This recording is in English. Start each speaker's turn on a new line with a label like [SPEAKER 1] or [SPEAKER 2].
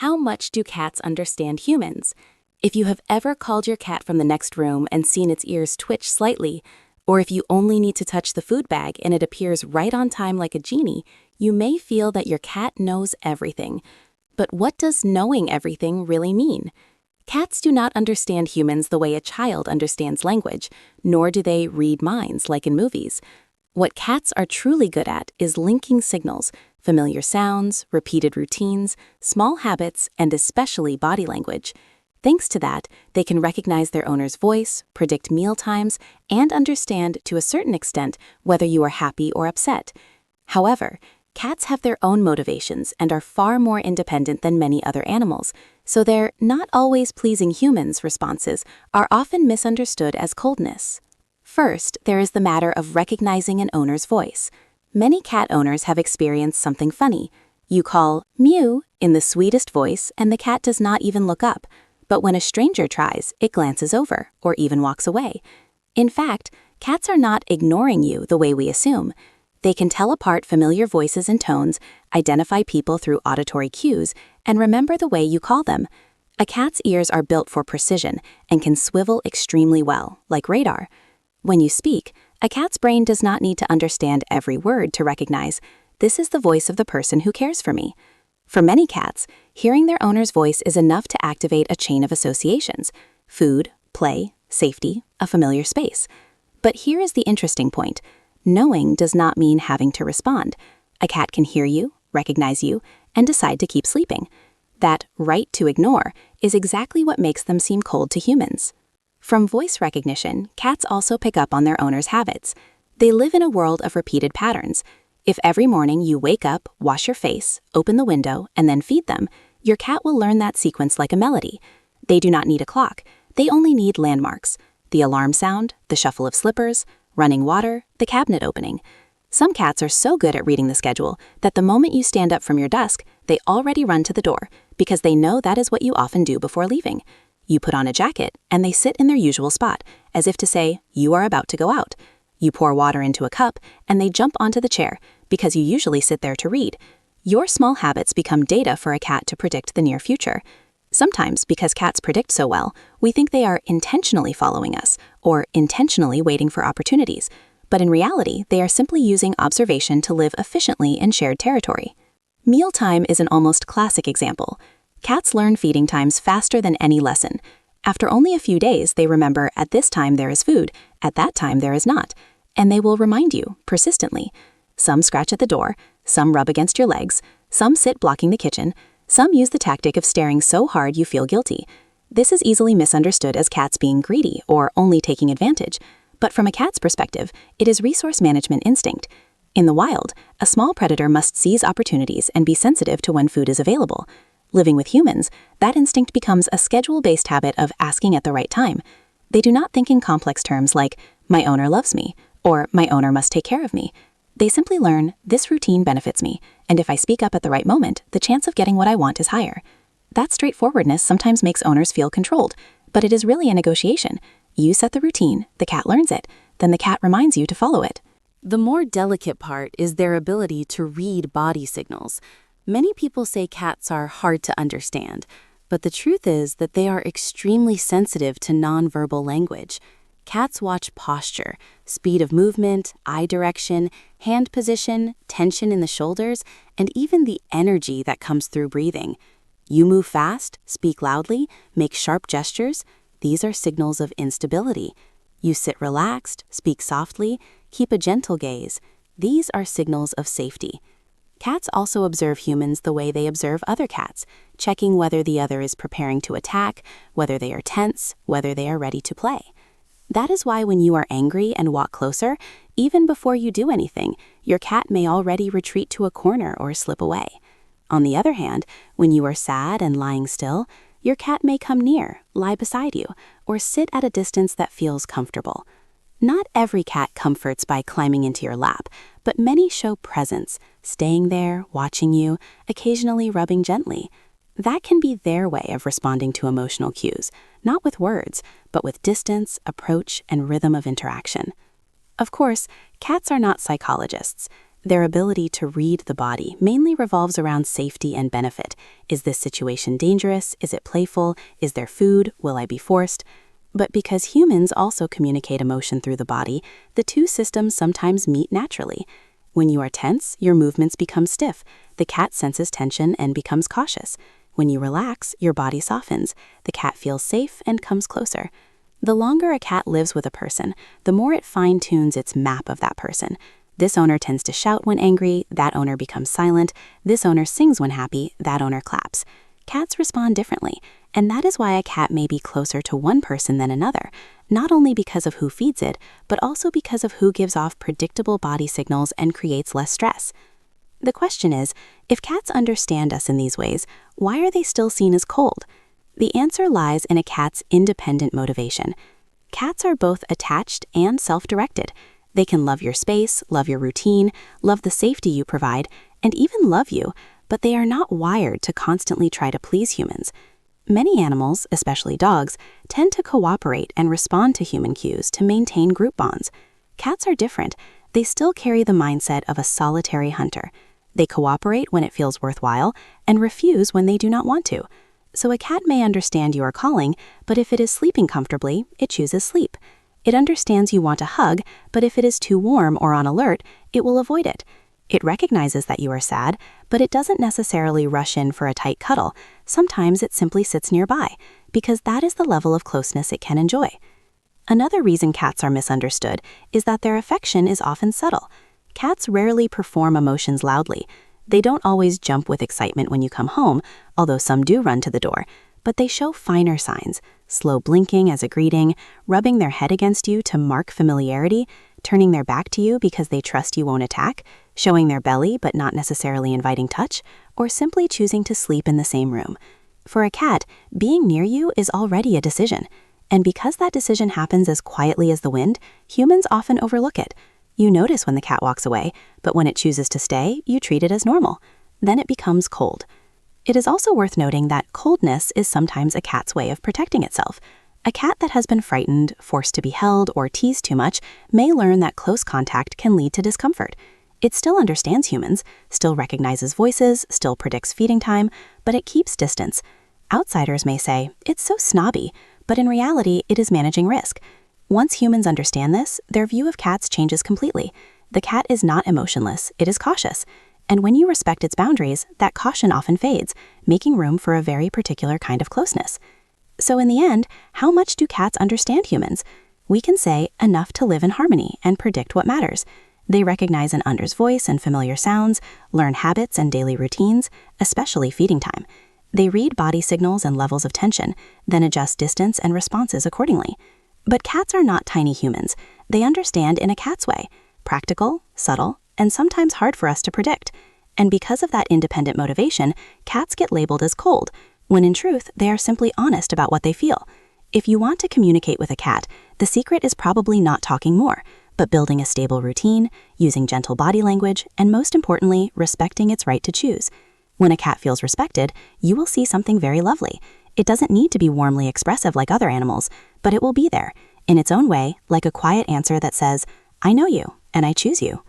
[SPEAKER 1] How much do cats understand humans? If you have ever called your cat from the next room and seen its ears twitch slightly, or if you only need to touch the food bag and it appears right on time like a genie, you may feel that your cat knows everything. But what does knowing everything really mean? Cats do not understand humans the way a child understands language, nor do they read minds like in movies. What cats are truly good at is linking signals, familiar sounds, repeated routines, small habits, and especially body language. Thanks to that, they can recognize their owner's voice, predict meal times, and understand, to a certain extent, whether you are happy or upset. However, cats have their own motivations and are far more independent than many other animals, so their not always pleasing humans responses are often misunderstood as coldness. First, there is the matter of recognizing an owner's voice. Many cat owners have experienced something funny. You call mew in the sweetest voice and the cat does not even look up, but when a stranger tries, it glances over or even walks away. In fact, cats are not ignoring you the way we assume. They can tell apart familiar voices and tones, identify people through auditory cues, and remember the way you call them. A cat's ears are built for precision and can swivel extremely well, like radar. When you speak, a cat's brain does not need to understand every word to recognize, this is the voice of the person who cares for me. For many cats, hearing their owner's voice is enough to activate a chain of associations: food, play, safety, a familiar space. But here is the interesting point. Knowing does not mean having to respond. A cat can hear you, recognize you, and decide to keep sleeping. That right to ignore is exactly what makes them seem cold to humans. From voice recognition, cats also pick up on their owner's habits. They live in a world of repeated patterns. If every morning you wake up, wash your face, open the window, and then feed them, your cat will learn that sequence like a melody. They do not need a clock. They only need landmarks: the alarm sound, the shuffle of slippers, running water, the cabinet opening. Some cats are so good at reading the schedule that the moment you stand up from your desk, they already run to the door because they know that is what you often do before leaving. You put on a jacket, and they sit in their usual spot, as if to say, you are about to go out. You pour water into a cup, and they jump onto the chair, because you usually sit there to read. Your small habits become data for a cat to predict the near future. Sometimes, because cats predict so well, we think they are intentionally following us, or intentionally waiting for opportunities. But in reality, they are simply using observation to live efficiently in shared territory. Mealtime is an almost classic example. Cats learn feeding times faster than any lesson. After only a few days, they remember at this time there is food, at that time there is not, and they will remind you persistently. Some scratch at the door, some rub against your legs, some sit blocking the kitchen, some use the tactic of staring so hard you feel guilty. This is easily misunderstood as cats being greedy or only taking advantage, but from a cat's perspective, it is resource management instinct. In the wild, a small predator must seize opportunities and be sensitive to when food is available. Living with humans, that instinct becomes a schedule-based habit of asking at the right time. They do not think in complex terms like, my owner loves me, or my owner must take care of me. They simply learn, this routine benefits me, and if I speak up at the right moment, the chance of getting what I want is higher. That straightforwardness sometimes makes owners feel controlled, but it is really a negotiation. You set the routine, the cat learns it, then the cat reminds you to follow it.
[SPEAKER 2] The more delicate part is their ability to read body signals. Many people say cats are hard to understand, but the truth is that they are extremely sensitive to nonverbal language. Cats watch posture, speed of movement, eye direction, hand position, tension in the shoulders, and even the energy that comes through breathing. You move fast, speak loudly, make sharp gestures. These are signals of instability. You sit relaxed, speak softly, keep a gentle gaze. These are signals of safety. Cats also observe humans the way they observe other cats, checking whether the other is preparing to attack, whether they are tense, whether they are ready to play. That is why when you are angry and walk closer, even before you do anything, your cat may already retreat to a corner or slip away. On the other hand, when you are sad and lying still, your cat may come near, lie beside you, or sit at a distance that feels comfortable. Not every cat comforts by climbing into your lap, but many show presence, staying there, watching you, occasionally rubbing gently. That can be their way of responding to emotional cues, not with words, but with distance, approach, and rhythm of interaction. Of course, cats are not psychologists. Their ability to read the body mainly revolves around safety and benefit. Is this situation dangerous? Is it playful? Is there food? Will I be forced? But because humans also communicate emotion through the body, the two systems sometimes meet naturally. When you are tense, your movements become stiff. The cat senses tension and becomes cautious. When you relax, your body softens. The cat feels safe and comes closer. The longer a cat lives with a person, the more it fine-tunes its map of that person. This owner tends to shout when angry, that owner becomes silent, this owner sings when happy, that owner claps. Cats respond differently, and that is why a cat may be closer to one person than another, not only because of who feeds it, but also because of who gives off predictable body signals and creates less stress. The question is, if cats understand us in these ways, why are they still seen as cold? The answer lies in a cat's independent motivation. Cats are both attached and self-directed. They can love your space, love your routine, love the safety you provide, and even love you, but they are not wired to constantly try to please humans. Many animals, especially dogs, tend to cooperate and respond to human cues to maintain group bonds. Cats are different. They still carry the mindset of a solitary hunter. They cooperate when it feels worthwhile and refuse when they do not want to. So a cat may understand you are calling, but if it is sleeping comfortably, it chooses sleep. It understands you want a hug, but if it is too warm or on alert, it will avoid it. It recognizes that you are sad, but it doesn't necessarily rush in for a tight cuddle. Sometimes it simply sits nearby, because that is the level of closeness it can enjoy. Another reason cats are misunderstood is that their affection is often subtle. Cats rarely perform emotions loudly. They don't always jump with excitement when you come home, although some do run to the door, but they show finer signs, slow blinking as a greeting, rubbing their head against you to mark familiarity, turning their back to you because they trust you won't attack, showing their belly but not necessarily inviting touch, or simply choosing to sleep in the same room. For a cat, being near you is already a decision, and because that decision happens as quietly as the wind, humans often overlook it. You notice when the cat walks away, but when it chooses to stay, you treat it as normal. Then it becomes cold. It is also worth noting that coldness is sometimes a cat's way of protecting itself. A cat that has been frightened, forced to be held, or teased too much may learn that close contact can lead to discomfort. It still understands humans, still recognizes voices, still predicts feeding time, but it keeps distance. Outsiders may say, "It's so snobby," but in reality, it is managing risk. Once humans understand this, their view of cats changes completely. The cat is not emotionless, it is cautious. And when you respect its boundaries, that caution often fades, making room for a very particular kind of closeness. So in the end, how much do cats understand humans? We can say enough to live in harmony and predict what matters. They recognize an owner's voice and familiar sounds, learn habits and daily routines, especially feeding time. They read body signals and levels of tension, then adjust distance and responses accordingly. But cats are not tiny humans. They understand in a cat's way, practical, subtle, and sometimes hard for us to predict. And because of that independent motivation, cats get labeled as cold, when in truth, they are simply honest about what they feel. If you want to communicate with a cat, the secret is probably not talking more, but building a stable routine, using gentle body language, and most importantly, respecting its right to choose. When a cat feels respected, you will see something very lovely. It doesn't need to be warmly expressive like other animals, but it will be there, in its own way, like a quiet answer that says, "I know you, and I choose you."